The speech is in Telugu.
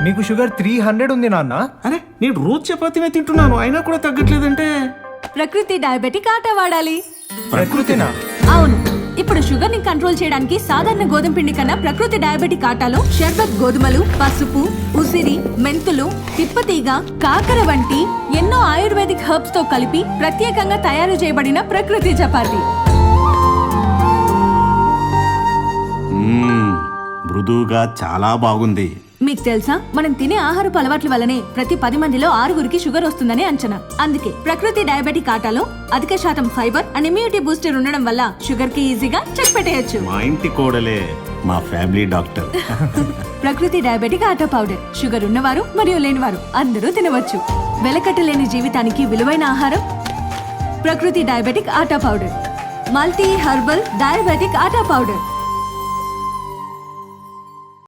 నీకు షుగర్ 300 ఉంది నాన్న. అరే నేను రోజు చపాతీనే తింటున్నాను అయినా కూడా తగ్గట్లేదంటే. ప్రకృతి డయాబెటిక్ ఆటా వాడాలి. ప్రకృతినా? అవును, ఇప్పుడు షుగర్ ని కంట్రోల్ చేయడానికి సాధారణ గోధుమ పిండి కన్నా ప్రకృతి డయాబెటిక్ ఆటాలో షర్బత్ గోధుమలు, పసుపు, ఉసిరి, మెంతులు, తిప్పతీగ, కాకర వంటి ఎన్నో ఆయుర్వేదిక్ హెర్బ్స్ తో కలిపి ప్రత్యేకంగా తయారు చేయబడిన ప్రకృతి చపాతీ. మృదువుగా చాలా బాగుంది. మీకు తెలుసా, మనం తినే ఆహారపు అలవాట్ల వల్లనే ప్రతి 10 మందిలో 6గురికి షుగర్ వస్తుందని అంచనా. అందుకే ప్రకృతి డయాబెటిక్ ఆటాలో అధిక శాతం ఫైబర్ అండ్ ఇమ్యూనిటీ బూస్టర్ ఉండడం వల్ల షుగర్ కి ఈజీగా చెక్ పెట్టేయచ్చు. మా ఇంటి కోడలే మా ఫ్యామిలీ డాక్టర్. ప్రకృతి డయాబెటిక్ ఆటా పౌడర్ షుగర్ ఉన్నవారు మరియు లేనివారు అందరూ తినవచ్చు. వెలకట్టలేని జీవితానికి విలువైన ఆహారం ప్రకృతి డయాబెటిక్ ఆటా పౌడర్. మల్టీ హెర్బల్ డయాబెటిక్ ఆటా పౌడర్.